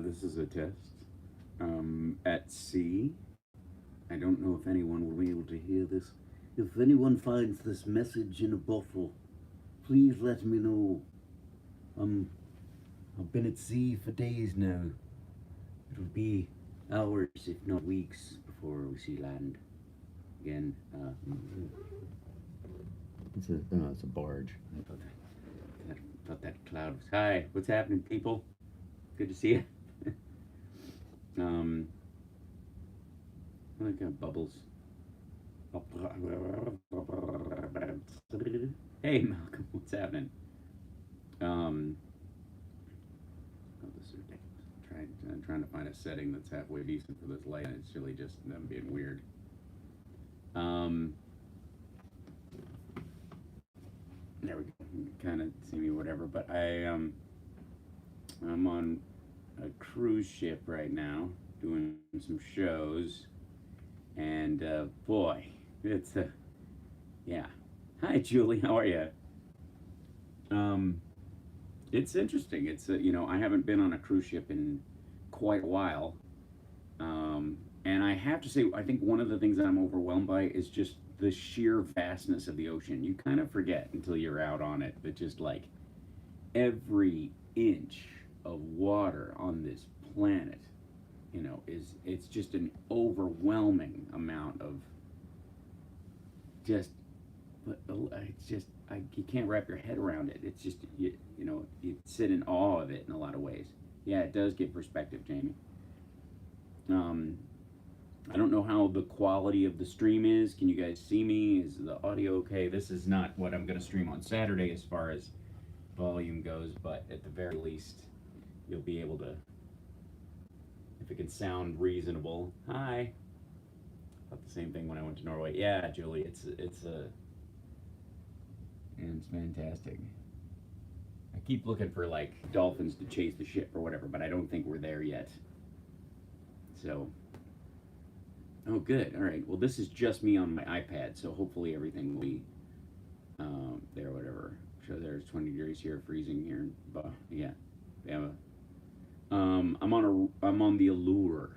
This is a test. At sea. I don't know if anyone will be able to hear this. If anyone finds this message in a bottle, please let me know. Um, I've been at sea for days now. It'll be hours, if not weeks, before we see land again. It's a barge. I thought that cloud was. Hi, what's happening, people? Good to see you. I like bubbles. Hey, Malcolm, what's happening? Oh, this is ridiculous. I'm trying to find a setting that's halfway decent for this light, and it's really just them being weird. There we go. Kind of see me, whatever. But I'm on a cruise ship right now, doing some shows, and boy, it's yeah. Hi, Julie. How are you? It's interesting. It's I haven't been on a cruise ship in quite a while, and I have to say, I think one of the things that I'm overwhelmed by is just the sheer vastness of the ocean. You kind of forget until you're out on it that just like every inch of water on this planet, it's just an overwhelming amount of just, it's just, you can't wrap your head around it. It's just, you sit in awe of it in a lot of ways. Yeah, it does give perspective, Jamie. I don't know how the quality of the stream is. Can you guys see me? Is the audio okay? This is not what I'm going to stream on Saturday as far as volume goes, but at the very least, you'll be able to, if it can sound reasonable. Hi. Thought the same thing when I went to Norway. Yeah, Julie, it's fantastic. I keep looking for like dolphins to chase the ship or whatever, but I don't think we're there yet. So, oh, good. All right. Well, this is just me on my iPad, so hopefully everything will be there. Whatever. So there's 20 degrees here, freezing here. Yeah. I'm on the Allure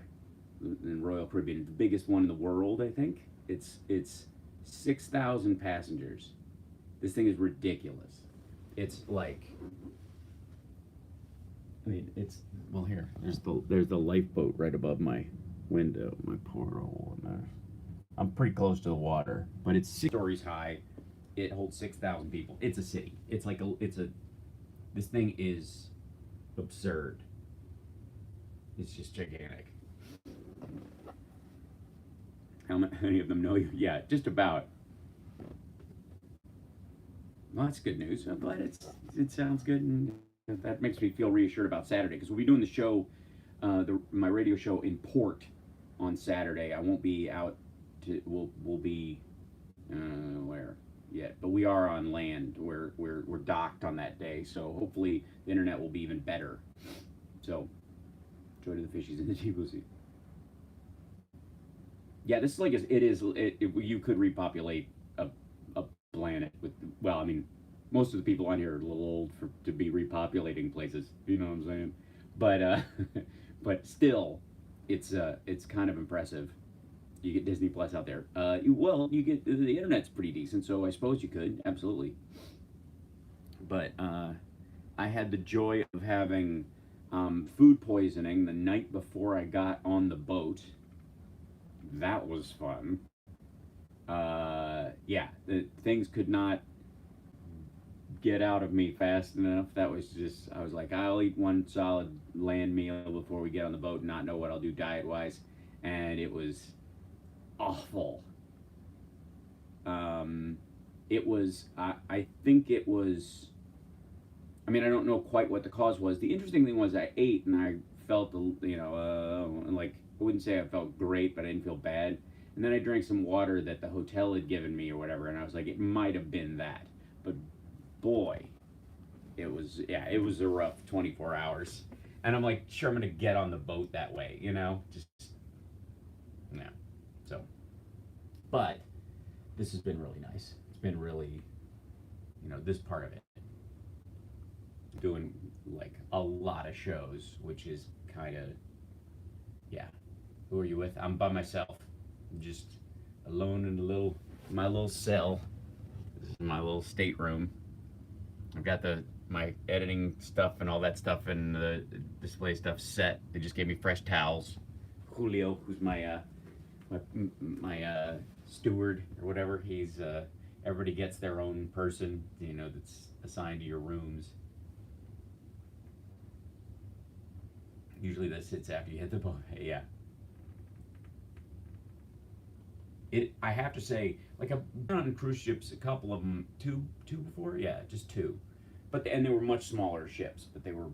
in Royal Caribbean. It's the biggest one in the world, I think. It's 6,000 passengers. This thing is ridiculous. It's like, I mean, it's, well, here, there's the lifeboat right above my window. My poor old, I'm pretty close to the water, but it's 6 stories high. It holds 6,000 people. It's a city. It's like this thing is absurd. It's just gigantic. How many of them know you? Yeah, just about. Well, that's good news. I'm glad it sounds good, and that makes me feel reassured about Saturday, because we'll be doing the show, my radio show in port on Saturday. I won't be out. We'll be where yet, but we are on land. We're docked on that day, so hopefully the internet will be even better. So, joy to the fishies in the deep blue sea. Yeah, this is like you could repopulate a planet with, well, I mean, most of the people on here are a little old to be repopulating places. You know what I'm saying? But but still, it's kind of impressive. You get Disney Plus out there. You get the internet's pretty decent, so I suppose you could absolutely. But I had the joy of having food poisoning the night before I got on the boat. That was fun. Yeah, things could not get out of me fast enough. That was just, I was like, I'll eat one solid land meal before we get on the boat and not know what I'll do diet-wise. And it was awful. It was, I think it was, I mean, I don't know quite what the cause was. The interesting thing was I ate and I felt, like, I wouldn't say I felt great, but I didn't feel bad. And then I drank some water that the hotel had given me or whatever, and I was like, it might have been that. But boy, it was a rough 24 hours. And I'm like, sure, I'm going to get on the boat that way, just, yeah. So, but this has been really nice. It's been really, this part of it, doing like a lot of shows, which is kind of, yeah. Who are you with? I'm by myself. I'm just alone in my little cell. This is my little stateroom. I've got my editing stuff and all that stuff and the display stuff set. They just gave me fresh towels. Julio, who's my steward or whatever, he's everybody gets their own person, that's assigned to your rooms. Usually this hits after you hit the boat. Yeah. I have to say, like, I've been on cruise ships, a couple of them, two before, yeah, just two, and they were much smaller ships, but they were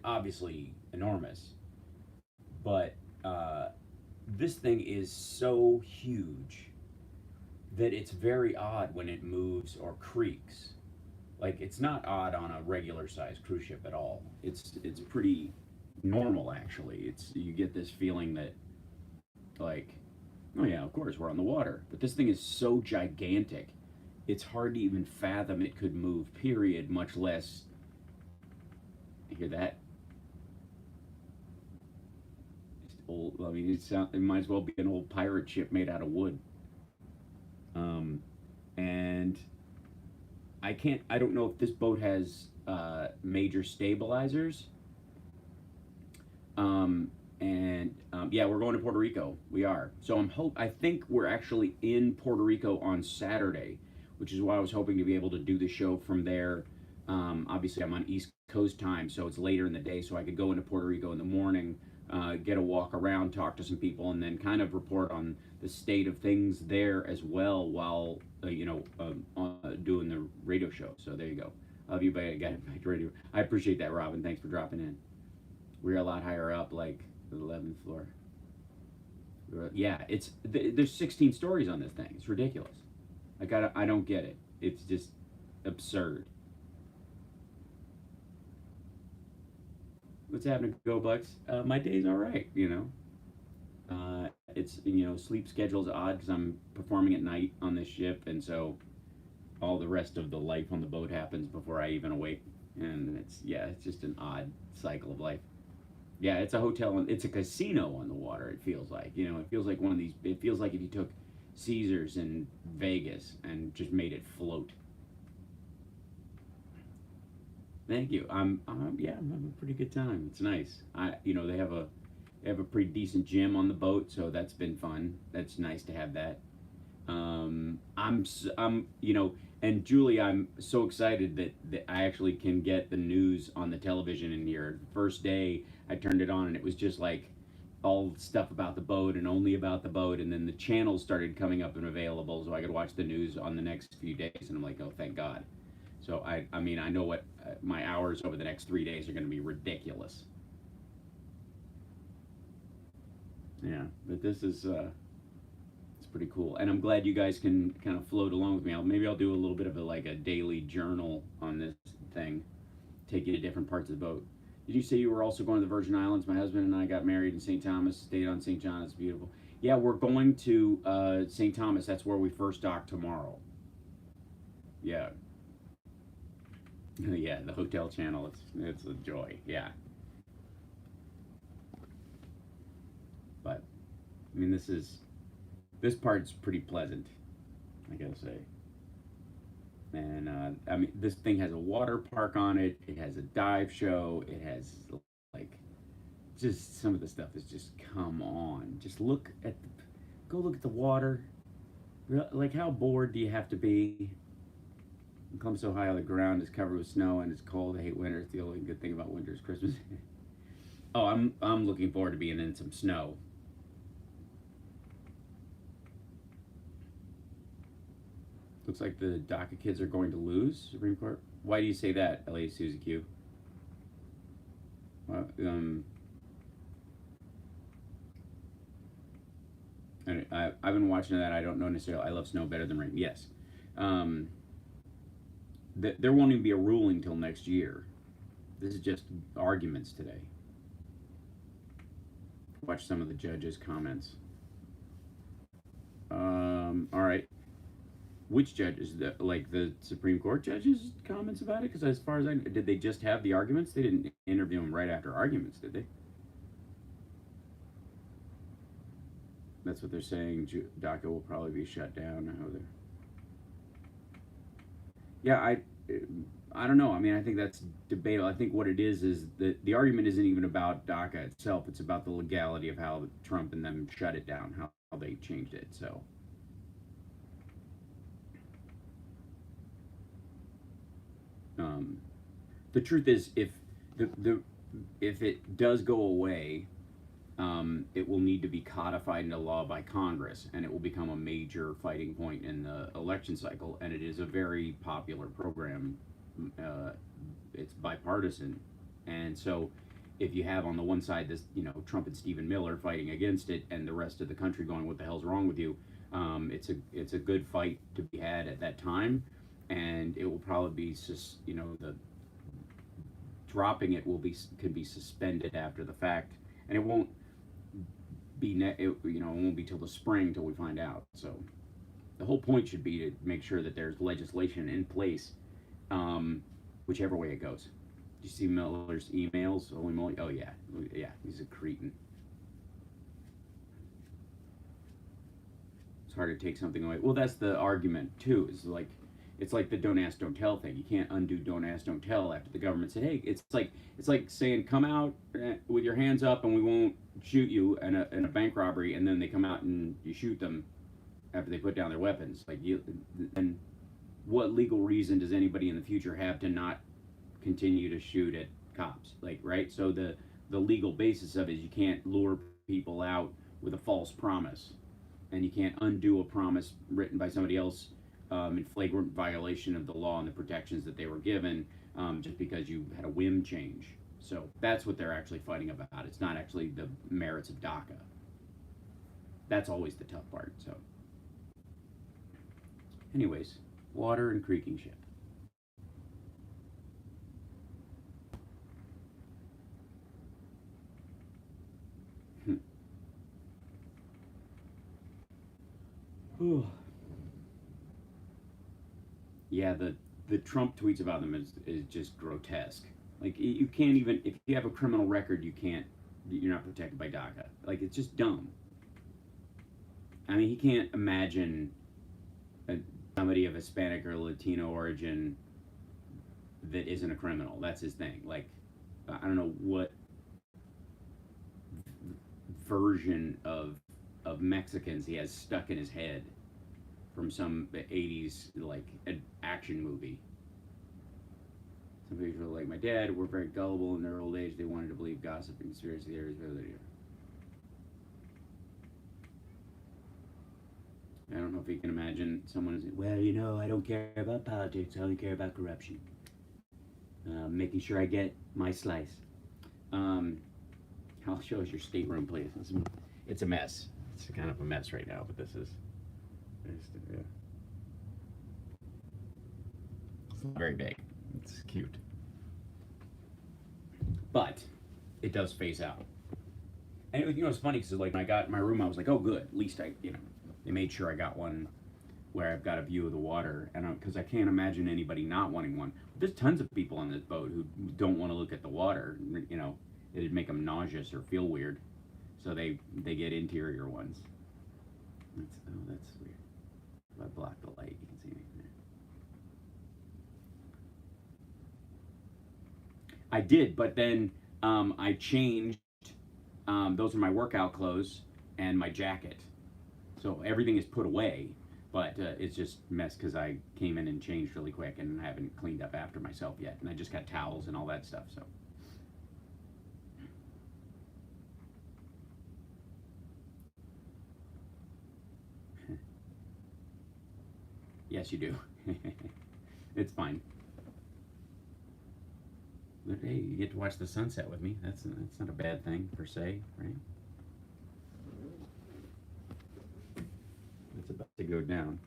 obviously enormous. But this thing is so huge that it's very odd when it moves or creaks. Like, it's not odd on a regular sized cruise ship at all. It's pretty normal, actually. You get this feeling that, like, oh yeah, of course we're on the water, but this thing is so gigantic, it's hard to even fathom it could move. Period. Much less. You hear that? It's old. I mean, it might as well be an old pirate ship made out of wood. And I don't know if this boat has major stabilizers. Yeah, we're going to Puerto Rico. We are. So I think we're actually in Puerto Rico on Saturday, which is why I was hoping to be able to do the show from there. Obviously, I'm on East Coast time, so it's later in the day, so I could go into Puerto Rico in the morning, get a walk around, talk to some people, and then kind of report on the state of things there as well while doing the radio show. So there you go. Love you, back to radio. I appreciate that, Robin. Thanks for dropping in. We're a lot higher up, like the 11th floor. Yeah, there's 16 stories on this thing. It's ridiculous. I don't get it. It's just absurd. What's happening, Go Bucks? My day's all right. It's sleep schedule's odd because I'm performing at night on this ship, and so all the rest of the life on the boat happens before I even awake, and it's just an odd cycle of life. Yeah, it's a hotel and it's a casino on the water. It feels like it feels like one of these. It feels like if you took Caesars in Vegas and just made it float. Thank you. I'm having a pretty good time. It's nice. They have a pretty decent gym on the boat, so that's been fun. That's nice to have that. And Julie, I'm so excited that I actually can get the news on the television in here. First day I turned it on and it was just like all stuff about the boat and only about the boat, and then the channels started coming up and available so I could watch the news on the next few days, and I'm like, oh, thank God. So I mean, I know what my hours over the next 3 days are going to be ridiculous. Yeah, but this is it's pretty cool, and I'm glad you guys can kind of float along with me. Maybe I'll do a little bit of a daily journal on this thing, take you to different parts of the boat. Did you say you were also going to the Virgin Islands? My husband and I got married in St. Thomas, stayed on St. John. It's beautiful. Yeah, we're going to St. Thomas. That's where we first dock tomorrow. Yeah. Yeah, the hotel channel. It's a joy. Yeah. But I mean, this part's pretty pleasant, I gotta say. And I mean, this thing has a water park on it. It has a dive show. It has just some of the stuff is just, come on. Just go look at the water. Like, how bored do you have to be? You come so high on the ground, it's covered with snow and it's cold. I hate winter. It's the only good thing about winter is Christmas. Oh, I'm looking forward to being in some snow. Looks like the DACA kids are going to lose, Supreme Court. Why do you say that, LA Susie Q? Well, I've been watching that. I don't know necessarily. I love snow better than rain. Yes. There won't even be a ruling till next year. This is just arguments today. Watch some of the judges' comments. All right. Which judges? The Supreme Court judges' comments about it? Because as far as I know, did they just have the arguments? They didn't interview them right after arguments, did they? That's what they're saying. DACA will probably be shut down. Yeah, I don't know. I mean, I think that's debatable. I think what it is that the argument isn't even about DACA itself. It's about the legality of how Trump and them shut it down, how they changed it. So, um, the truth is, the if it does go away, it will need to be codified into law by Congress, and it will become a major fighting point in the election cycle. And it is a very popular program. Uh, it's bipartisan, and so if you have on the one side this, Trump and Stephen Miller fighting against it, and the rest of the country going, "What the hell's wrong with you?" It's a good fight to be had at that time, and it will probably be just the dropping it could be suspended after the fact, and it won't it won't be till the spring till we find out. So the whole point should be to make sure that there's legislation in place, whichever way it goes. Do you see Miller's emails? Holy moly! Oh yeah, yeah, he's a cretin. It's hard to take something away. Well, that's the argument too. Is like it's like the don't ask, don't tell thing. You can't undo don't ask, don't tell after the government said, hey, it's like saying come out with your hands up and we won't shoot you in a bank robbery, and then they come out and you shoot them after they put down their weapons. And what legal reason does anybody in the future have to not continue to shoot at cops? Like, right? So the legal basis of it is you can't lure people out with a false promise, and you can't undo a promise written by somebody else in flagrant violation of the law and the protections that they were given, just because you had a whim change. So that's what they're actually fighting about. It's not actually the merits of DACA. That's always the tough part. So, anyways, water and creaking ship. Yeah, the Trump tweets about them is just grotesque. Like, you can't even, if you have a criminal record, you're not protected by DACA. Like, it's just dumb. I mean, he can't imagine somebody of Hispanic or Latino origin that isn't a criminal. That's his thing. Like, I don't know what version of Mexicans he has stuck in his head from some 80s like an action movie. Some people are like, my dad were very gullible in their old age. They wanted to believe gossip and conspiracy theories. I don't know if you can imagine someone who's, well, I don't care about politics. I only care about corruption. Making sure I get my slice. I'll show us your stateroom, please. It's a mess. It's kind of a mess right now, but this is. Yeah. It's not very big. It's cute. But it does phase out. And it's funny because like when I got my room, I was like, oh, good. At least they made sure I got one where I've got a view of the water, and because I can't imagine anybody not wanting one. There's tons of people on this boat who don't want to look at the water. It'd make them nauseous or feel weird, so they get interior ones. That's weird. If I block the light, you can see me there. I did, but then I changed. Those are my workout clothes and my jacket, so everything is put away. But it's just a mess because I came in and changed really quick, and I haven't cleaned up after myself yet. And I just got towels and all that stuff. So. Yes, you do. It's fine. But hey, you get to watch the sunset with me. That's not a bad thing per se, right? It's about to go down.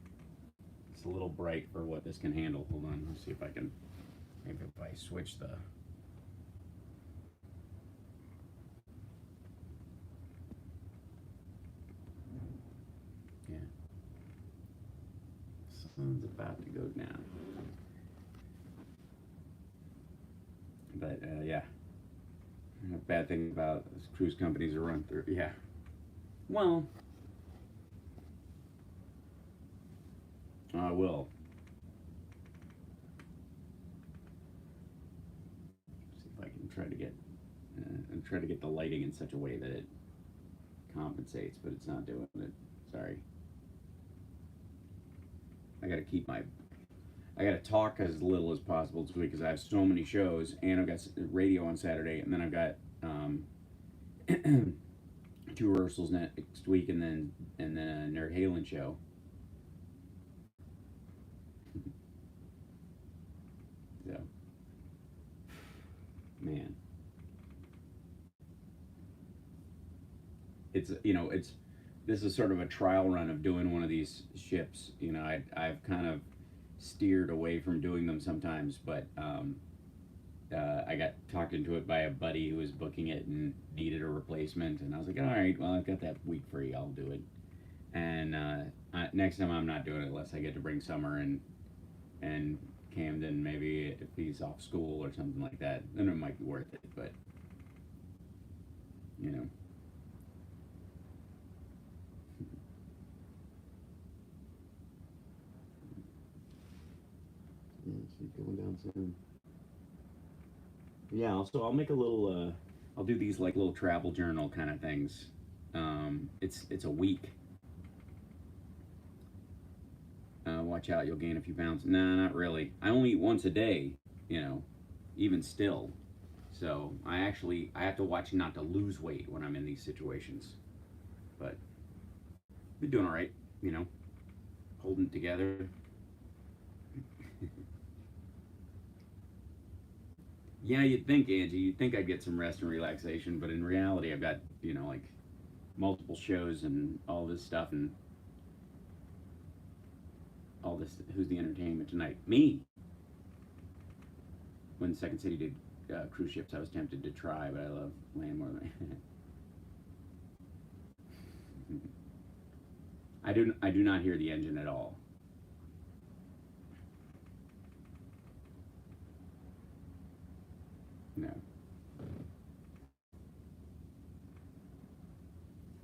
It's a little bright for what this can handle. Hold on, let's see if I can. Maybe if I switch the. Yeah. Sun's about to go down. But yeah. A bad thing about cruise companies are run through. Yeah. Well, I will. See if I can try to get the lighting in such a way that it compensates, but it's not doing it. Sorry. I gotta talk as little as possible this week because I have so many shows, and I've got radio on Saturday, and then I've got 2 rehearsals next week, and then a Nerd Halen show. So, man, it's this is sort of a trial run of doing one of these ships. I've kind of steered away from doing them sometimes, but I got talked into it by a buddy who was booking it and needed a replacement, and I was like, all right, well, I've got that week free, I'll do it. And next time I'm not doing it unless I get to bring Summer and Camden, maybe if he's off school or something like that, then it might be worth it, but you know. Yeah, she's going down soon. Yeah, so I'll make a little. I'll do these like little travel journal kind of things. It's a week. Watch out, you'll gain a few pounds. Nah, not really. I only eat once a day. Even still. So I have to watch not to lose weight when I'm in these situations. But we're doing all right. Holding it together. Yeah, you'd think, Angie, you'd think I'd get some rest and relaxation, but in reality, I've got, like multiple shows and all this stuff and all this. Who's the entertainment tonight? Me. When Second City did cruise ships, I was tempted to try, but I love land more than I do not hear the engine at all. No.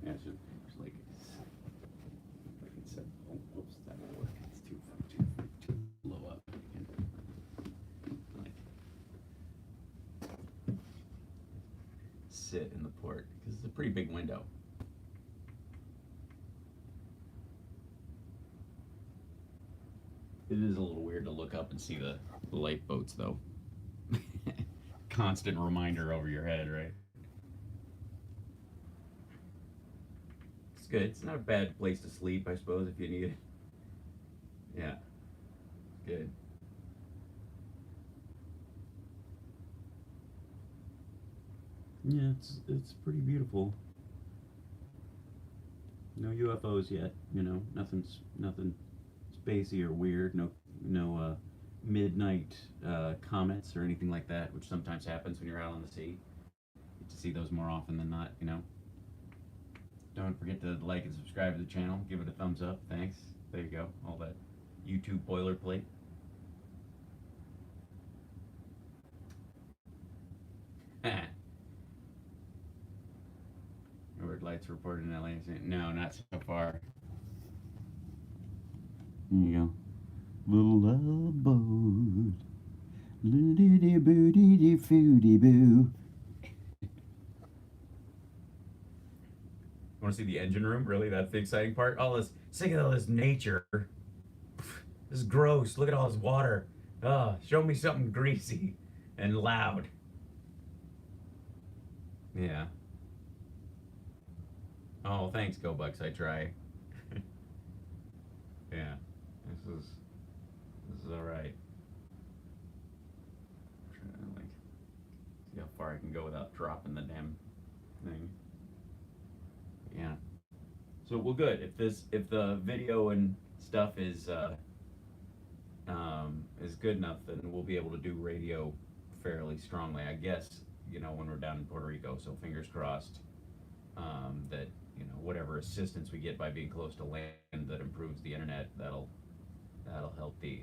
Yeah, it's like it's oh, oops, that won't work. It's too low up. Like sit in the port because it's a pretty big window. It is a little weird to look up and see the lifeboats, though. Constant reminder over your head, right? It's good. It's not a bad place to sleep, I suppose, if you need it. Yeah, good. Yeah, it's pretty beautiful. No UFOs yet, nothing spacey or weird. No midnight comets or anything like that, which sometimes happens when you're out on the sea. You get to see those more often than not. Don't forget to like and subscribe to the channel. Give it a thumbs up. Thanks. There you go. All that YouTube boilerplate. Northern Lights reported in LA. No, not so far. There you go. Little love boat. Little booty foodie boo. Want to see the engine room? Really? That's the exciting part? Think of all this nature. This is gross. Look at all this water. Show me something greasy and loud. Yeah. Oh, thanks, Go Bucks. I try. Yeah. This is all right. I'm trying to see how far I can go without dropping the damn thing. Yeah. So well, good. If the video and stuff is good enough, then we'll be able to do radio fairly strongly, I guess. When we're down in Puerto Rico. So fingers crossed that whatever assistance we get by being close to land that improves the internet, that'll help the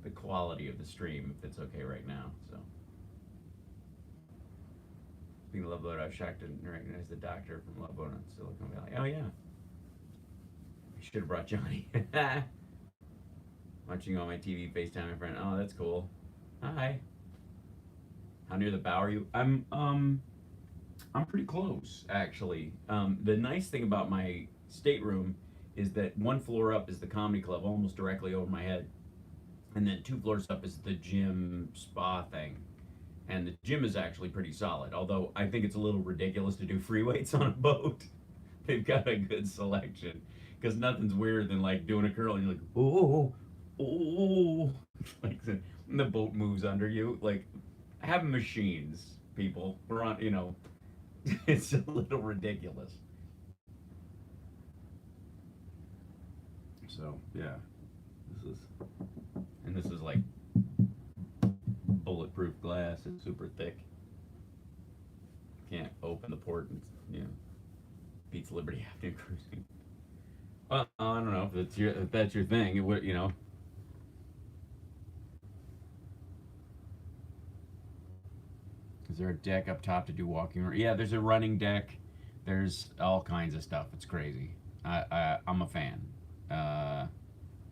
the quality of the stream if it's okay right now. So. Speaking of Love Boat, I was shocked to recognize the doctor from Love Boat on Silicon Valley. Oh yeah, I should have brought Johnny. Watching on my TV, FaceTime my friend. Oh, that's cool. Hi. How near the bow are you? I'm pretty close, actually. The nice thing about my stateroom is that one floor up is the comedy club, almost directly over my head, and then two floors up is the gym spa thing. And the gym is actually pretty solid, although I think it's a little ridiculous to do free weights on a boat. They've got a good selection because nothing's weirder than like doing a curl and you're like, oh, oh, like the boat moves under you. Like, have machines, people. We're on, it's a little ridiculous. So yeah, this is, and this is like bulletproof glass. It's super thick. Can't open the port and beats Liberty Avenue cruising. Well, I don't know if that's your thing. It would. Is there a deck up top to do walking? Yeah, there's a running deck. There's all kinds of stuff. It's crazy. I'm a fan. I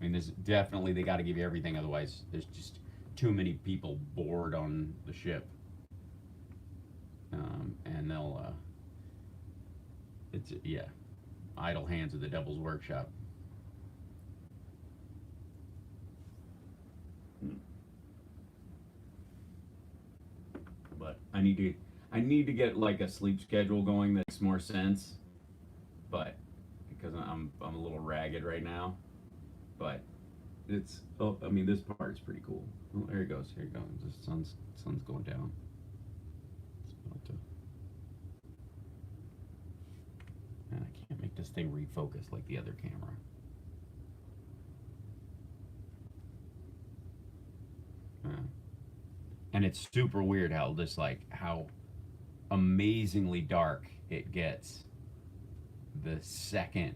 mean, there's definitely they got to give you everything. Otherwise, there's just too many people bored on the ship, and they'll. It's yeah, idle hands at the Devil's Workshop. But I need to get like a sleep schedule going that makes more sense. But because I'm a little ragged right now, but I mean this part is pretty cool. Oh, there it goes. Here it goes. The sun's going down. It's about to. Man, I can't make this thing refocus like the other camera. And it's super weird how amazingly dark it gets the second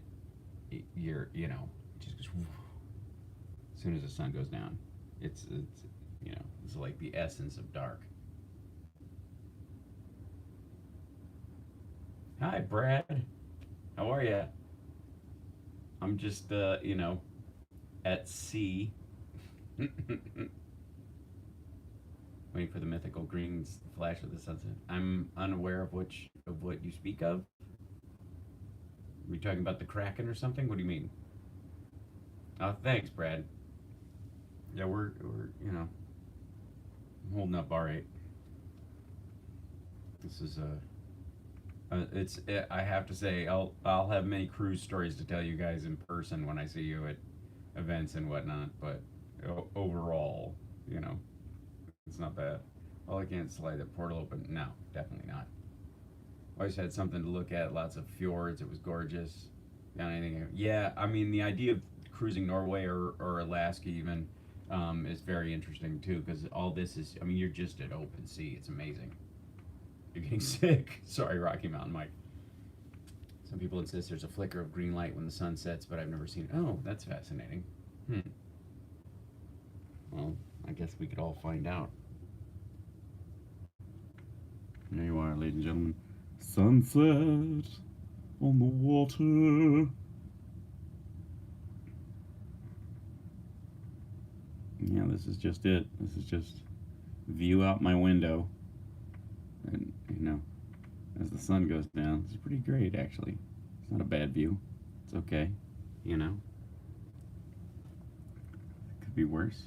just goes, as soon as the sun goes down. It's like the essence of dark. Hi, Brad. How are you? I'm just at sea. Waiting for the mythical green flash of the sunset. I'm unaware of what you speak of. Are we talking about the Kraken or something? What do you mean? Oh, thanks, Brad. Yeah, we're I'm holding up all right. This is I have to say I'll have many cruise stories to tell you guys in person when I see you at events and whatnot. But overall, it's not bad. Oh, I can't slide the portal open. No, definitely not. Always had something to look at. Lots of fjords. It was gorgeous. Got anything? Yeah, I mean the idea of cruising Norway or Alaska even is very interesting too because all this is. I mean, you're just at open sea. It's amazing. You're getting sick. Sorry, Rocky Mountain Mike. Some people insist there's a flicker of green light when the sun sets, but I've never seen it. Oh, that's fascinating. Well, I guess we could all find out. There you are, ladies and gentlemen. Sunset on the water. Yeah, this is just it. This is just view out my window. And, as the sun goes down, it's pretty great, actually. It's not a bad view. It's okay, It could be worse.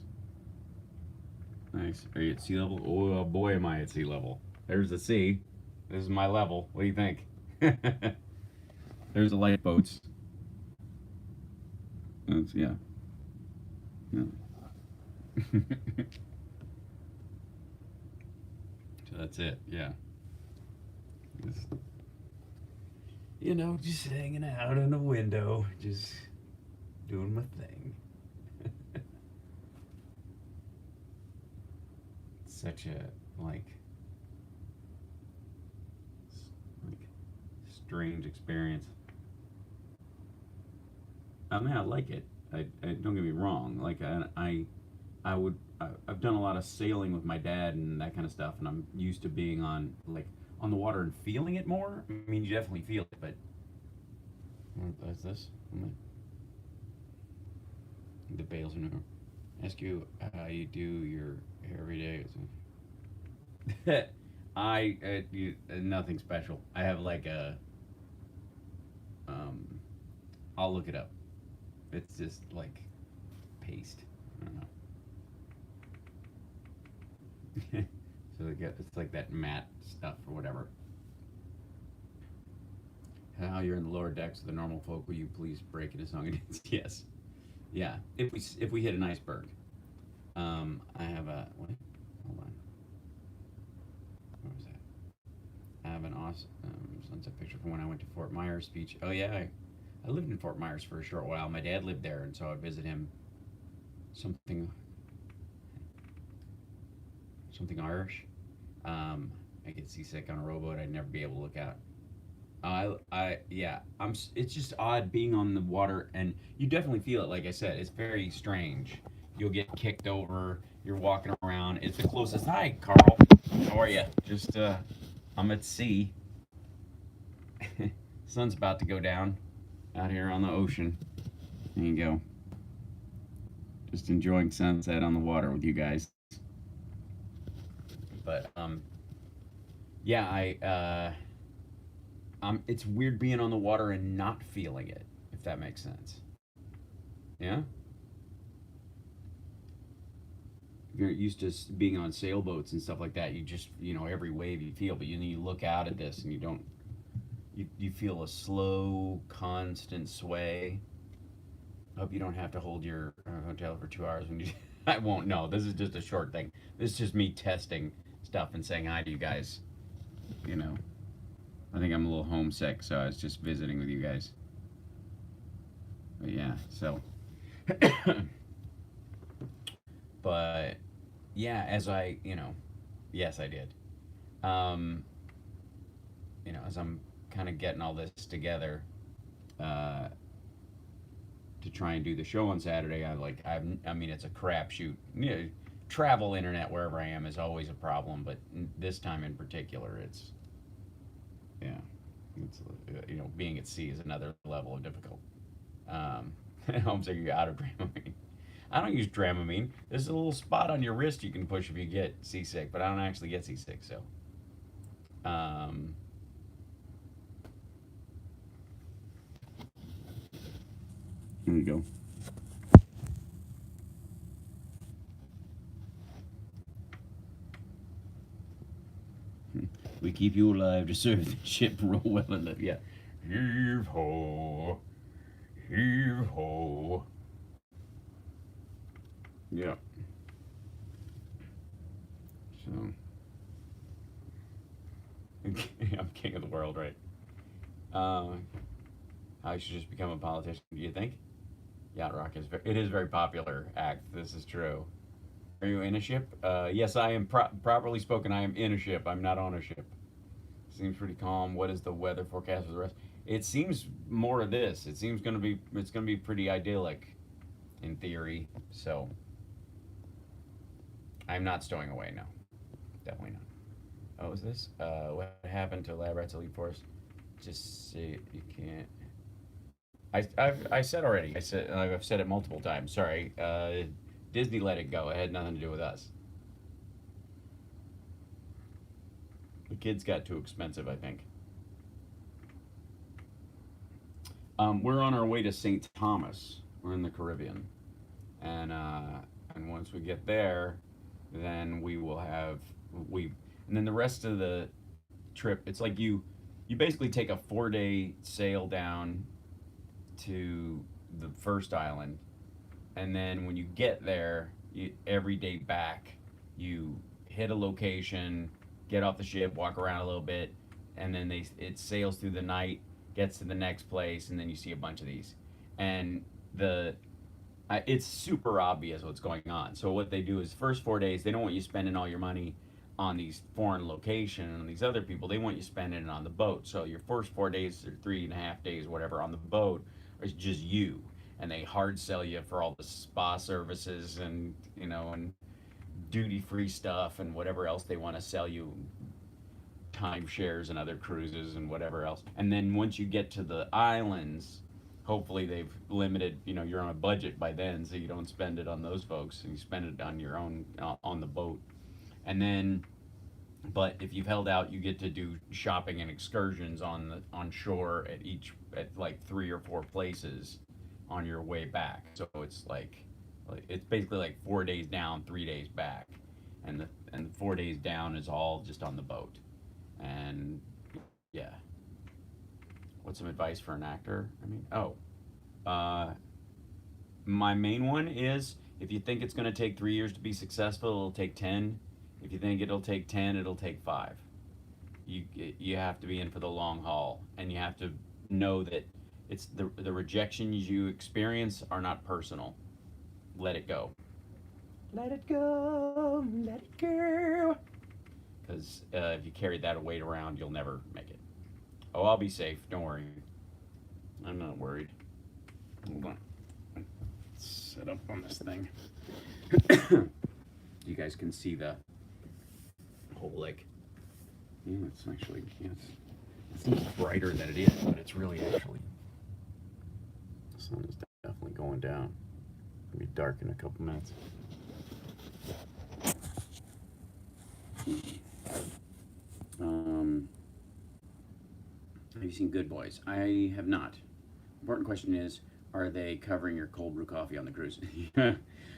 Nice. Are you at sea level? Oh boy, am I at sea level. There's the sea. This is my level. What do you think? There's the lifeboats. Yeah. So that's it. Yeah. Just, just hanging out in the window, just doing my thing. Such a strange experience. I mean, I like it. I don't get me wrong. Like I've done a lot of sailing with my dad and that kind of stuff, and I'm used to being on the water and feeling it more. I mean, you definitely feel it, but what is this? The bales and ask you how you do your hair every day. Nothing special. I have like a um. I'll look it up. It's just like paste. I don't know. So it's like that matte stuff or whatever. How you're in the lower decks of the normal folk? Will you please break into song and dance? Yes. Yeah. If we hit an iceberg. I have a wait. Hold on. Where was that? I have an awesome sunset picture from when I went to Fort Myers Beach. Oh yeah, I lived in Fort Myers for a short while. My dad lived there, and so I visit him. Something something Irish. I get seasick on a rowboat. I'd never be able to look out. Yeah. It's just odd being on the water, and you definitely feel it. Like I said, it's very strange. You'll get kicked over. You're walking around. It's the closest. Hi, Carl. How are you? Just I'm at sea. Sun's about to go down out here on the ocean. There you go. Just enjoying sunset on the water with you guys. But yeah, it's weird being on the water and not feeling it, if that makes sense. Yeah. If you're used to being on sailboats and stuff like that, you just every wave you feel, but you look out at this and you don't. You feel a slow, constant sway. I hope you don't have to hold your hotel for 2 hours when you. I won't. No, this is just a short thing. This is just me testing stuff and saying hi to you guys. You know, I think I'm a little homesick, so I was just visiting with you guys. But yeah, so. But yeah, yes, I did. Um, as I'm kind of getting all this together, uh, to try and do the show on Saturday, I mean, it's a crapshoot. Travel internet wherever I am is always a problem, but this time in particular, yeah, it's being at sea is another level of difficult. Um, Homesick, you're out of Dramamine. I don't use Dramamine. There's a little spot on your wrist you can push if you get seasick, but I don't actually get seasick, so. Um, Here we go. We keep you alive to serve the ship roll well and live. Yeah. Heave ho. Heave ho. Yeah. So. I'm king of the world, right? I should just become a politician, do you think? Yacht Rock it is very popular act. This is true. Are you in a ship? Yes, I am. Properly spoken, I am in a ship. I'm not on a ship. Seems pretty calm. What is the weather forecast for the rest? It seems more of this. It seems it's gonna be pretty idyllic, in theory. So, I'm not stowing away. No, definitely not. Oh, is this? What happened to lab rats elite force? Just say you can't. I said already. I've said it multiple times. Sorry. Disney let it go. It had nothing to do with us. The kids got too expensive, I think. We're on our way to St. Thomas. We're in the Caribbean, and once we get there, then we will have we and then the rest of the trip. It's like you basically take a 4-day sail down to the first island, and then when you get there, every day back, you hit a location, get off the ship, walk around a little bit, and then it sails through the night, gets to the next place, and then you see a bunch of these, and it's super obvious what's going on. So what they do is first 4 days, they don't want you spending all your money on these foreign location and on these other people. They want you spending it on the boat. So your first 4 days or 3.5 days, whatever, on the boat is just you, and they hard sell you for all the spa services and duty free stuff and whatever else they want to sell you, timeshares and other cruises and whatever else. And then once you get to the islands, hopefully they've limited, you're on a budget by then, so you don't spend it on those folks and you spend it on your own, on the boat. And then, but if you've held out, you get to do shopping and excursions on shore at like 3 or 4 places on your way back. So it's like it's basically like 4 days down, 3 days back, and the 4 days down is all just on the boat. And yeah, what's some advice for an actor? I mean, uh, my main one is, if you think it's going to take 3 years to be successful, it'll take 10. If you think it'll take 10, it'll take 5. You have to be in for the long haul, and you have to know that it's the rejections you experience are not personal. Let it go. Let it go. Let it go. Because if you carry that weight around, you'll never make it. Oh, I'll be safe. Don't worry. I'm not worried. Hold on. Set up on this thing. You guys can see the whole, like, yeah, it's actually, yeah, it seems brighter than it is, but it's really actually, the sun is definitely going down. It'll be dark in a couple minutes. Have you seen Good Boys? I have not. Important question is, are they covering your cold brew coffee on the cruise?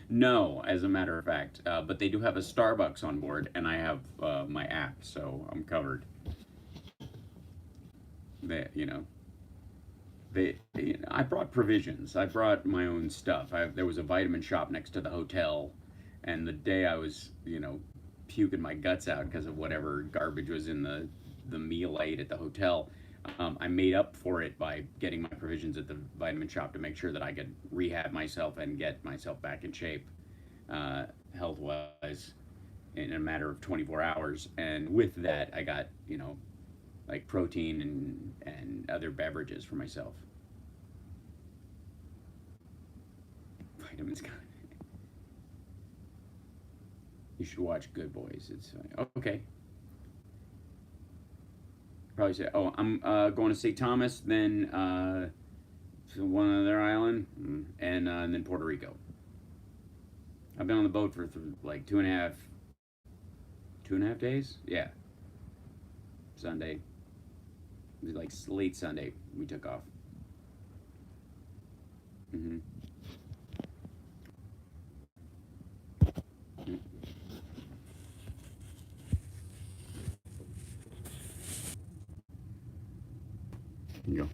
No, as a matter of fact. But they do have a Starbucks on board, and I have my app, so I'm covered. They, I brought provisions. I brought my own stuff. There was a vitamin shop next to the hotel, and the day I was, puking my guts out because of whatever garbage was in the meal I ate at the hotel, I made up for it by getting my provisions at the vitamin shop to make sure that I could rehab myself and get myself back in shape, health-wise, in a matter of 24 hours. And with that, I got, like protein and other beverages for myself. Vitamins. You should watch Good Boys. It's okay. Probably say, oh, I'm going to St. Thomas, then to one other island, and then Puerto Rico. I've been on the boat for like 2.5 days. Yeah, Sunday. It was like late Sunday we took off. Mm-hmm. You go.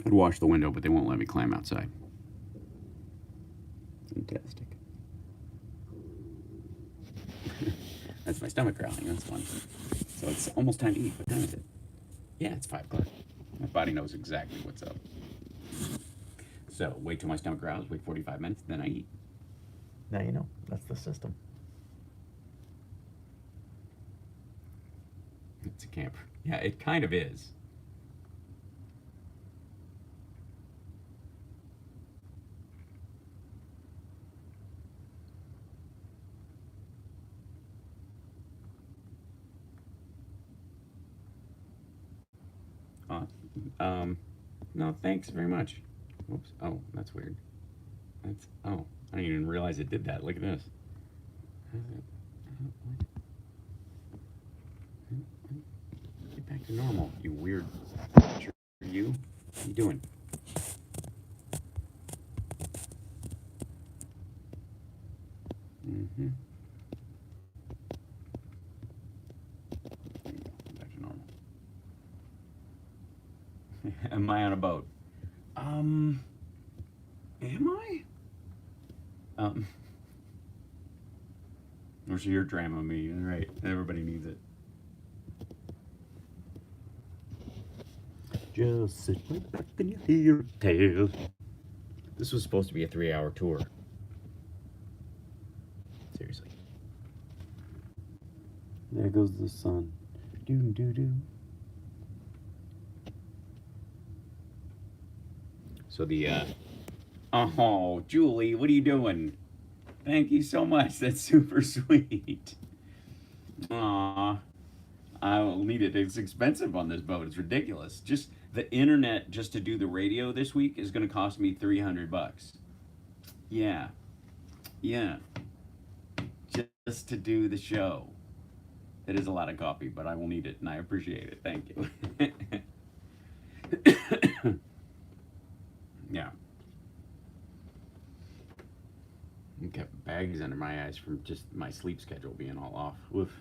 I'd wash the window, but they won't let me climb outside. Fantastic. That's my stomach growling. That's fun. So it's almost time to eat. What time is it? Yeah, it's 5 o'clock. My body knows exactly what's up. So wait till my stomach growls, wait 45 minutes, then I eat. Now you know. That's the system. It's a camper. Yeah, it kind of is. No, thanks very much. Whoops. Oh, that's weird. Oh, I didn't even realize it did that. Look at this. Get back to normal, you weird creature. You? What are you doing? Mm-hmm. There you go. Back to normal. Am I on a boat? Am I? Or so you're drama me, right? Everybody needs it. Just sit right back and you hear tales. This was supposed to be a 3-hour tour. Seriously. There goes the sun. Doo doo doo. So oh, Julie, what are you doing? Thank you so much. That's super sweet. Aw, I will need it. It's expensive on this boat. It's ridiculous. Just The internet just to do the radio this week is going to cost me $300. Yeah, yeah, just to do the show. It is a lot of coffee, but I will need it, and I appreciate it. Thank you. Yeah. I kept bags under my eyes from just my sleep schedule being all off. Woof.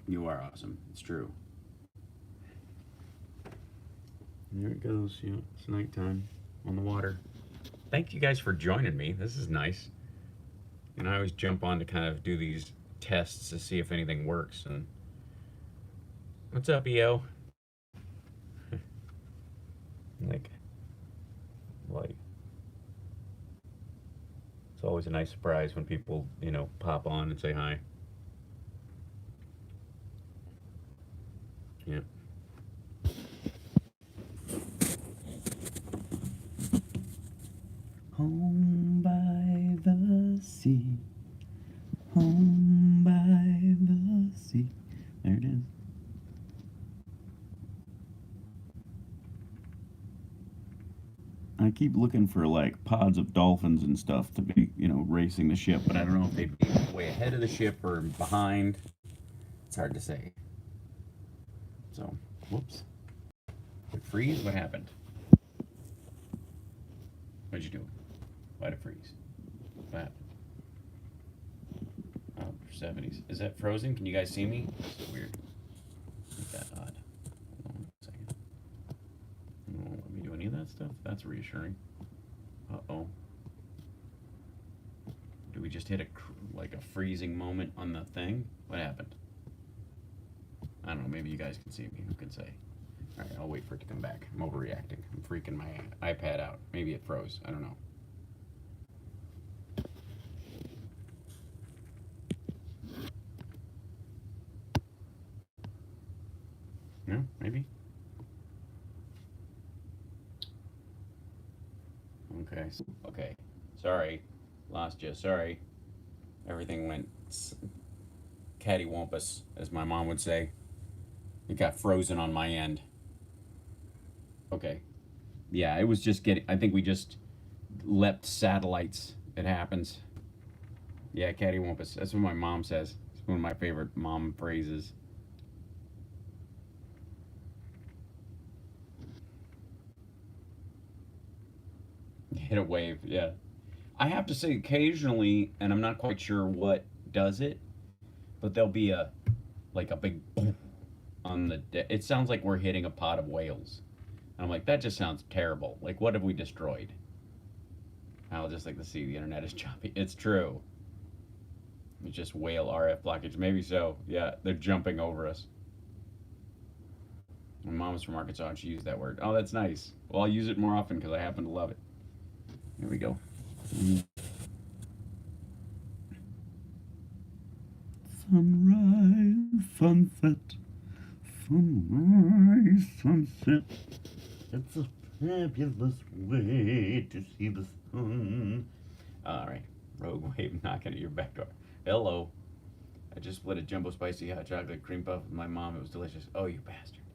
You are awesome. It's true. There it goes. Yeah, it's nighttime on the water. Thank you guys for joining me. This is nice. And I always jump on to kind of do these tests to see if anything works. And what's up, EO? Like, it's always a nice surprise when people, pop on and say hi. Yeah. Home by the sea, home by the sea. There it is. I keep looking for like pods of dolphins and stuff to be, racing the ship, but I don't know if they'd be way ahead of the ship or behind. It's hard to say. So, whoops. Did it freeze? What happened? What'd you do? Why'd it freeze? What happened? Oh, 70s. Is that frozen? Can you guys see me? That's so weird. Is that odd? Hold on a second. It won't let me do any of that stuff? That's reassuring. Uh-oh. Do we just hit a freezing moment on the thing? What happened? I don't know. Maybe you guys can see me. Who can say? All right, I'll wait for it to come back. I'm overreacting. I'm freaking my iPad out. Maybe it froze. I don't know. No, maybe. Okay. Okay. Sorry. Lost you. Sorry. Everything went cattywampus, as my mom would say. It got frozen on my end. Okay. Yeah, it was just I think we just leapt satellites. It happens. Yeah, cattywampus. That's what my mom says. It's one of my favorite mom phrases. Hit a wave, yeah. I have to say, occasionally, and I'm not quite sure what does it, but there'll be a big boom on the. It sounds like we're hitting a pot of whales. And I'm like, that just sounds terrible. Like, what have we destroyed? I'll just like to see the internet is choppy. It's true. It's just whale RF blockage. Maybe so. Yeah, they're jumping over us. My mom's from Arkansas and she used that word. Oh, that's nice. Well, I'll use it more often because I happen to love it. Here we go. Sunrise, sunset, sunrise, sunset. It's a fabulous way to see the sun. All right, rogue wave knocking at your back door. Hello. I just split a jumbo spicy hot chocolate cream puff with my mom. It was delicious. Oh, you bastard.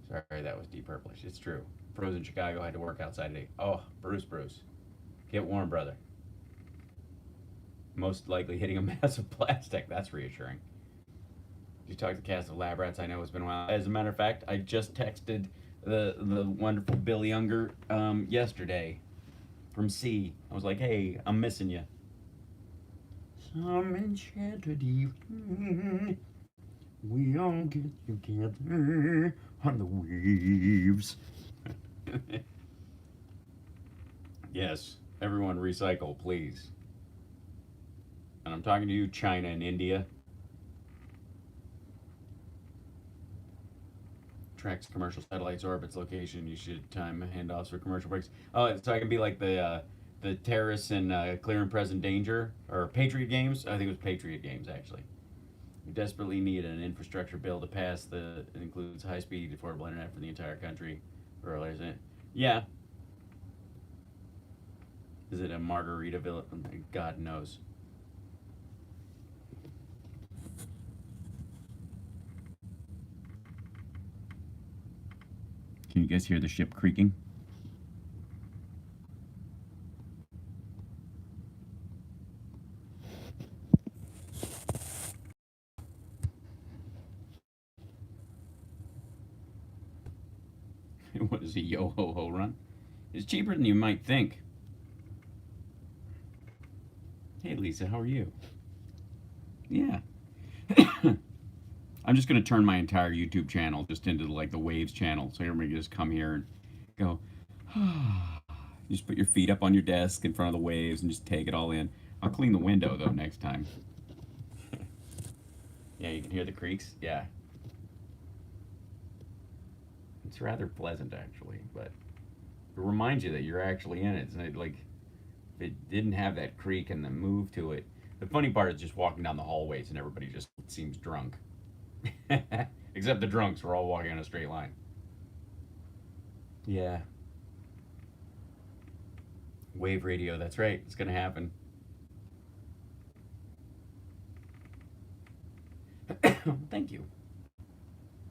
Sorry, that was deep purplish. It's true. Frozen Chicago, had to work outside today. Oh, Bruce. Get warm, brother. Most likely hitting a mass of plastic. That's reassuring. Did you talk to the cast of Lab Rats? I know it's been a while. As a matter of fact, I just texted the wonderful Billy Younger yesterday from C. I was like, hey, I'm missing you. Some enchanted evening, we all get together on the waves. Yes, everyone recycle, please. And I'm talking to you, China and India. Tracks commercial satellites, orbits, location. You should time handoffs for commercial breaks. Oh, so I can be like the terrorists in Clear and Present Danger or Patriot Games. I think it was Patriot Games actually. We desperately need an infrastructure bill to pass that includes high-speed, affordable internet for the entire country. Or is it? Yeah. Is it a Margaritaville? God knows. Can you guys hear the ship creaking? What is a yo-ho-ho run? It's cheaper than you might think. Hey, Lisa, how are you? Yeah. I'm just going to turn my entire YouTube channel just into like the Waves channel. So everybody just come here and go, just put your feet up on your desk in front of the waves and just take it all in. I'll clean the window though next time. Yeah, you can hear the creaks. Yeah. It's rather pleasant actually, but it reminds you that you're actually in it. It's like if it didn't have that creak and the move to it. The funny part is just walking down the hallways and everybody just seems drunk. Except the drunks, we're all walking on a straight line. Yeah. Wave radio, that's right. It's gonna happen. Thank you.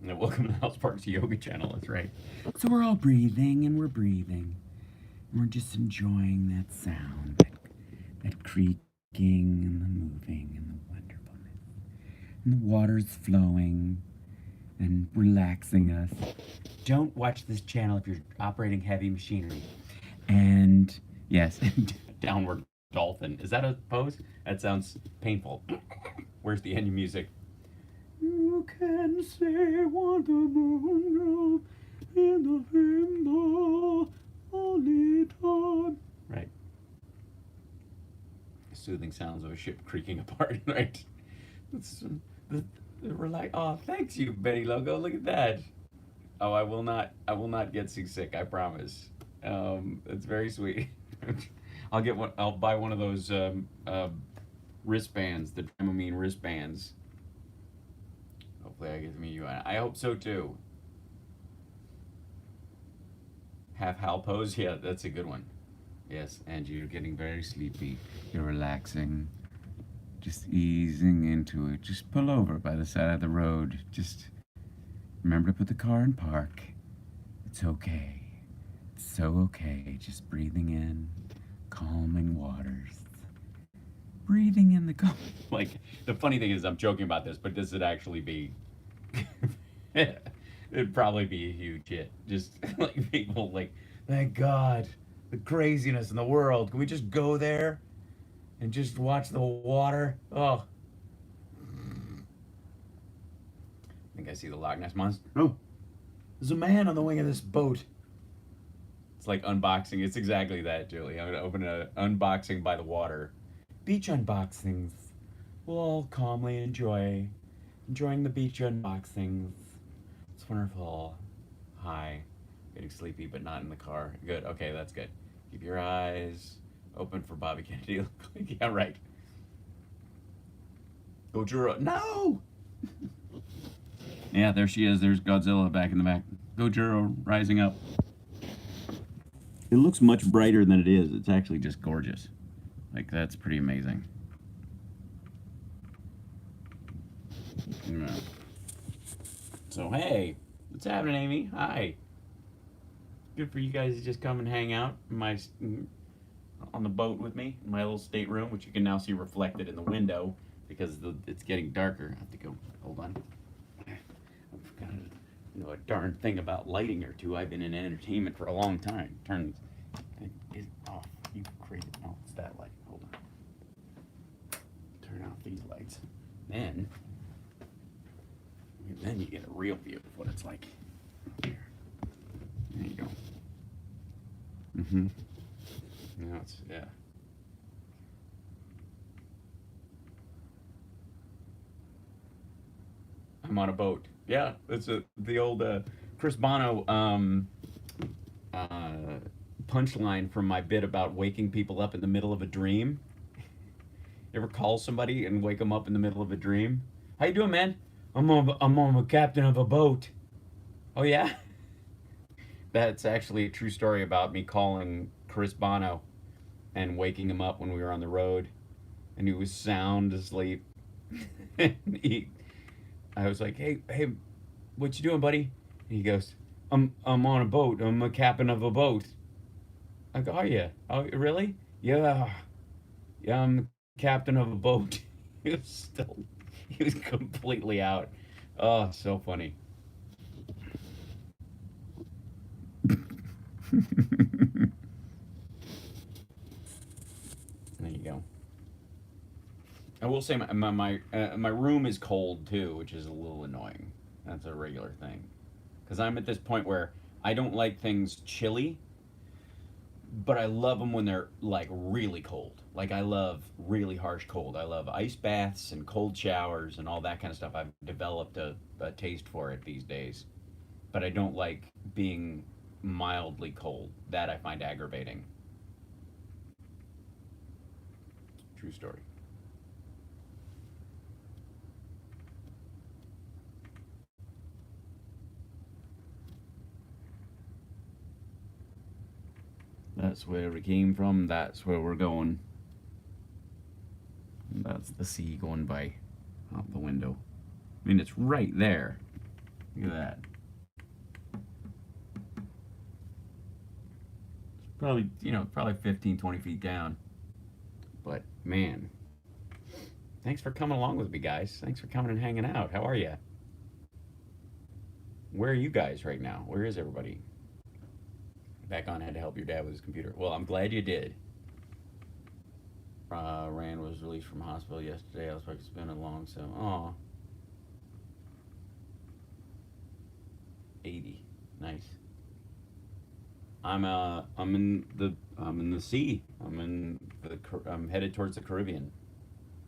And welcome to House Park's Yoga channel, that's right. So we're all breathing and we're breathing. And we're just enjoying that sound, that creaking and the moving and the wonderfulness. And the water's flowing and relaxing us. Don't watch this channel if you're operating heavy machinery. And yes, downward dolphin. Is that a pose? That sounds painful. Where's the end music? You can say what the moon goes in the window only time. Right. Soothing sounds of a ship creaking apart, right? Relax. Oh, thanks you, Betty Logo. Look at that. Oh, I will not get seasick, I promise. It's very sweet. I'll get one. I'll buy one of those wristbands, the Dramamine wristbands. Hopefully, I get to meet you. I hope so too. Half Hal pose. Yeah, that's a good one. Yes, and you're getting very sleepy. You're relaxing, just easing into it. Just pull over by the side of the road. Just remember to put the car in park. It's okay. It's so okay. Just breathing in, calming waters. Breathing in the calm. Like, the funny thing is I'm joking about this, but this would actually be... It'd probably be a huge hit. Just like people like, thank God, the craziness in the world. Can we just go there and just watch the water? Oh. I think I see the Loch Ness Monster. Oh, there's a man on the wing of this boat. It's like unboxing. It's exactly that, Julie. I'm going to open an unboxing by the water. Beach unboxings. We'll all calmly enjoying the beach unboxings. It's wonderful. Hi. Getting sleepy, but not in the car. Good. Okay, that's good. Keep your eyes open for Bobby Kennedy. Yeah, right. Gojira. No! Yeah, there she is. There's Godzilla back in the back. Gojira rising up. It looks much brighter than it is. It's actually just gorgeous. Like, that's pretty amazing. Yeah. So, hey, what's happening, Amy? Hi. Good for you guys to just come and hang out on the boat with me in my little stateroom, which you can now see reflected in the window because it's getting darker. I have to go. Hold on. I've got a darn thing about lighting or two. I've been in entertainment for a long time. Turn it off. You crazy? Oh, it's that light. Hold on. Turn off these lights. Then you get a real view of what it's like. There you go. Mm-hmm. Now it's, yeah. I'm on a boat. Yeah, it's the old Chris Bono punchline from my bit about waking people up in the middle of a dream. You ever call somebody and wake them up in the middle of a dream? How you doing, man? I'm a captain of a boat. Oh yeah? That's actually a true story about me calling Chris Bono and waking him up when we were on the road, and he was sound asleep. I was like, hey, what you doing, buddy? And he goes, I'm on a boat. I'm a captain of a boat. I go, are you? Oh, really? Yeah. Yeah, I'm the captain of a boat. He was completely out. Oh, so funny. There you go. I will say my room is cold too, which is a little annoying. That's a regular thing. Because I'm at this point where I don't like things chilly, but I love them when they're like really cold. Like I love really harsh cold. I love ice baths and cold showers and all that kind of stuff. I've developed a taste for it these days. But I don't like being mildly cold. That I find aggravating. True story. That's where we came from. That's where we're going. That's the sea going by out the window. I mean, it's right there. Look at that. Probably, probably 15, 20 feet down. But man, thanks for coming along with me, guys. Thanks for coming and hanging out. How are you? Where are you guys right now? Where is everybody? Back on, had to help your dad with his computer. Well, I'm glad you did. Rand was released from hospital yesterday. I was supposed to spend it long, so oh, 80, nice. I'm in the sea. I'm headed towards the Caribbean,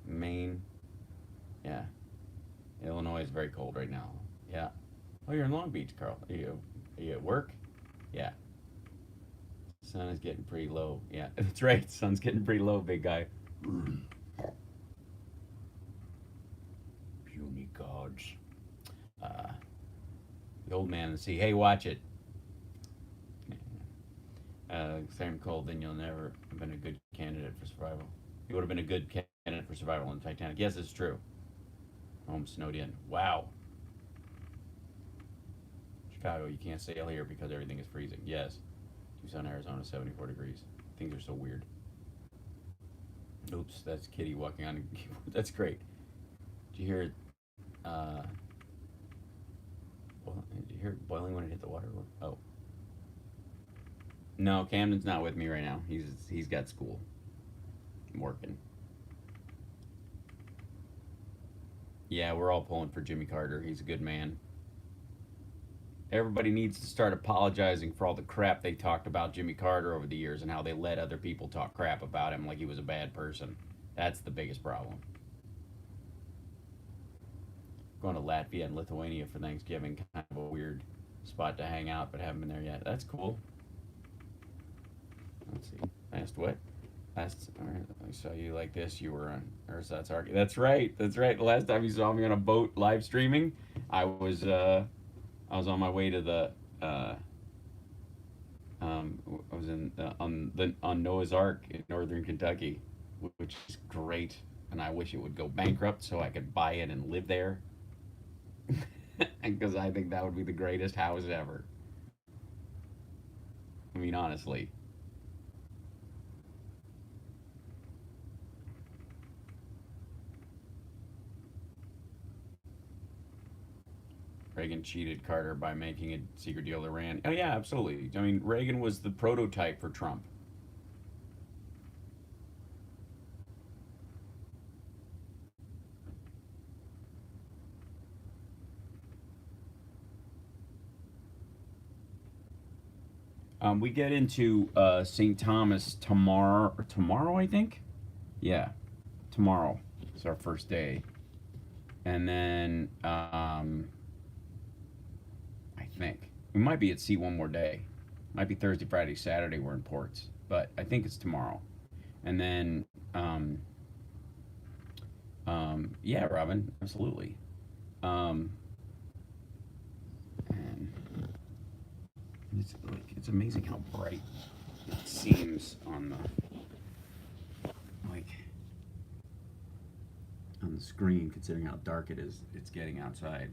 Maine. Yeah, Illinois is very cold right now. Yeah. Oh, you're in Long Beach, Carl. Are you at work? Yeah. Sun is getting pretty low. Yeah, that's right. Sun's getting pretty low, big guy. Puny gods. Uh, the old man in the sea. Hey, watch it. Sam Cole, then you'll never have been a good candidate for survival. You would have been a good candidate for survival in the Titanic. Yes, it's true. Home snowed in. Wow. Chicago, you can't sail here because everything is freezing. Yes. Tucson, Arizona, 74 degrees. Things are so weird. Oops, that's Kitty walking on a keyboard. That's great. Did you hear? Uh, did you hear it boiling when it hit the water? Oh, no, Camden's not with me right now. He's got school. I'm working. Yeah, we're all pulling for Jimmy Carter. He's a good man. Everybody needs to start apologizing for all the crap they talked about Jimmy Carter over the years and how they let other people talk crap about him like he was a bad person. That's the biggest problem. Going to Latvia and Lithuania for Thanksgiving, kind of a weird spot to hang out, but haven't been there yet. That's cool. Let's see. Last what? Last, all right, I saw you like this. You were on Ersatz Arc. That's right. That's right. The last time you saw me on a boat live streaming, I was on my way to the I was in on Noah's Ark in northern Kentucky, which is great, and I wish it would go bankrupt so I could buy it and live there, because I think that would be the greatest house ever. I mean, honestly, Reagan cheated Carter by making a secret deal to Iran. Oh yeah, absolutely. I mean, Reagan was the prototype for Trump. We get into St. Thomas tomorrow. Tomorrow, I think. Yeah, tomorrow is our first day, and then I think we might be at sea one more day. Might be Thursday, Friday, Saturday. We're in ports, but I think it's tomorrow, and then um, yeah, Robin, absolutely. Um, and it's amazing how bright it seems on like on the screen, considering how dark it is. It's getting outside.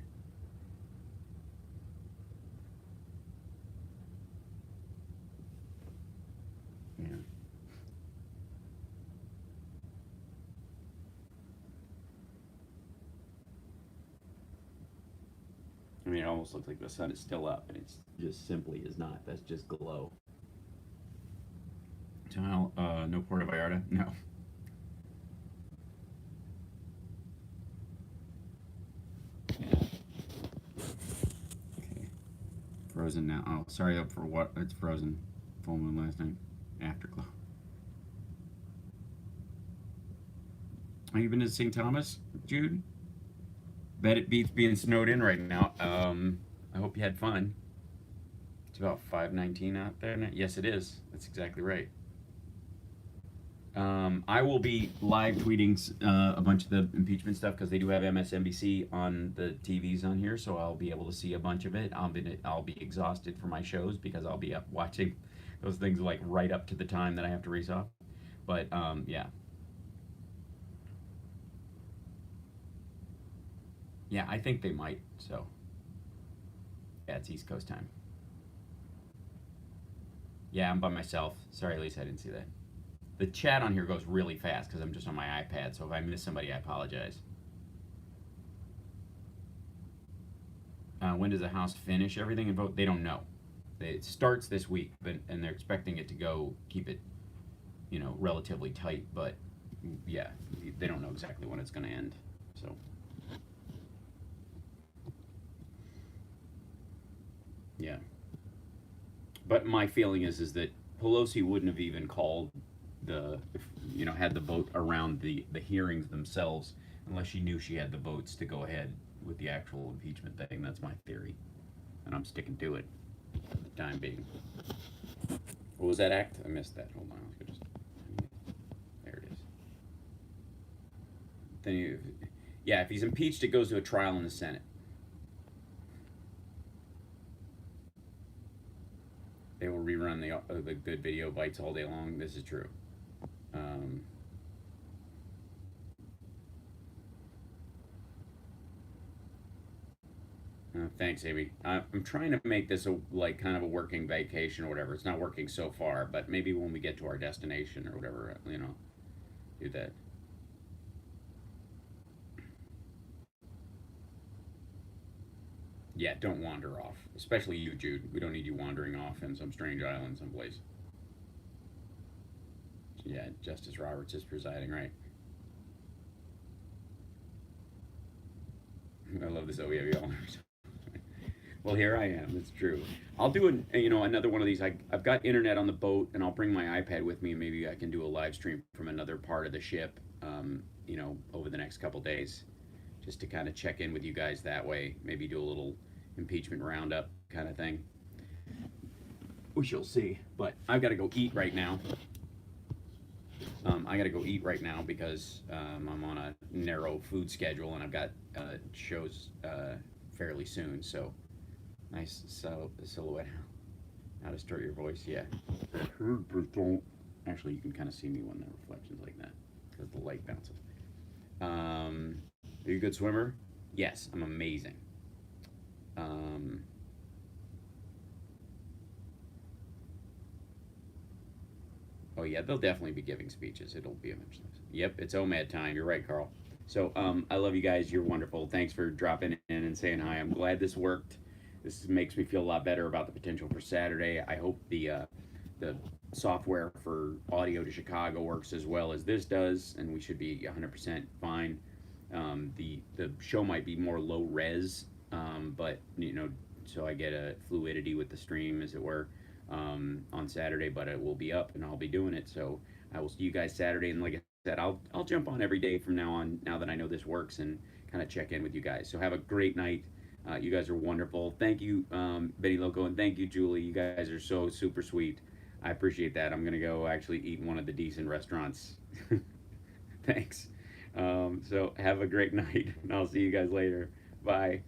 mean, it almost looks like the sun is still up, and it's just simply is not. That's just glow. Tile, no Puerto Vallarta? No. Okay. Frozen now. Oh, sorry up for what? It's frozen. Full moon last night. Afterglow. Have you been to St. Thomas, Jude? Bet it beats being snowed in right now. I hope you had fun. It's about 5:19 out there now. Yes, it is. That's exactly right. I will be live tweeting a bunch of the impeachment stuff because they do have MSNBC on the TVs on here, so I'll be able to see a bunch of it. I'll be exhausted for my shows because I'll be up watching those things like right up to the time that I have to race off. But yeah, yeah, I think they might. So yeah, it's East Coast time. Yeah, I'm by myself. Sorry, Lisa, I didn't see that. The chat on here goes really fast because I'm just on my iPad, so if I miss somebody, I apologize. When does the House finish everything and vote? They don't know. It starts this week, and they're expecting it to keep it, relatively tight. But yeah, they don't know exactly when it's going to end. So yeah. But my feeling is that Pelosi wouldn't have even called had the vote around the hearings themselves unless she knew she had the votes to go ahead with the actual impeachment thing. That's my theory, and I'm sticking to it for the time being. What was that act? I missed that. Hold on, there it is. Yeah, if he's impeached, it goes to a trial in the Senate. They will rerun the good video bites all day long. This is true. Um, Thanks, Amy. I'm trying to make this kind of a working vacation or whatever. It's not working so far, but maybe when we get to our destination or whatever, do that. Yeah, don't wander off. Especially you, Jude. We don't need you wandering off in some strange island someplace. Yeah, Justice Roberts is presiding, right? I love this OEO. Well, here I am. It's true. I'll do another one of these. I've got internet on the boat, and I'll bring my iPad with me, and maybe I can do a live stream from another part of the ship. Over the next couple days, just to kind of check in with you guys that way. Maybe do a little impeachment roundup kind of thing. We shall see. But I've got to go eat right now. I got to go eat right now because I'm on a narrow food schedule and I've got shows fairly soon. So nice silhouette. How to start your voice? Yeah. Actually, you can kind of see me when the reflections like that because the light bounces. Are you a good swimmer? Yes, I'm amazing. Oh yeah, they'll definitely be giving speeches. It'll be eventually. Yep, it's OMAD time. You're right, Carl. So I love you guys. You're wonderful. Thanks for dropping in and saying hi. I'm glad this worked. This makes me feel a lot better about the potential for Saturday. I hope the software for audio to Chicago works as well as this does, and we should be 100% fine. The show might be more low res, but so I get a fluidity with the stream, as it were, on Saturday. But it will be up, and I'll be doing it. So I will see you guys Saturday, and like I said, I'll jump on every day from now on. Now that I know this works, and kind of check in with you guys. So have a great night. You guys are wonderful. Thank you, Betty Loco, and thank you, Julie. You guys are so super sweet. I appreciate that. I'm gonna go actually eat in one of the decent restaurants. Thanks. So have a great night, and I'll see you guys later. Bye.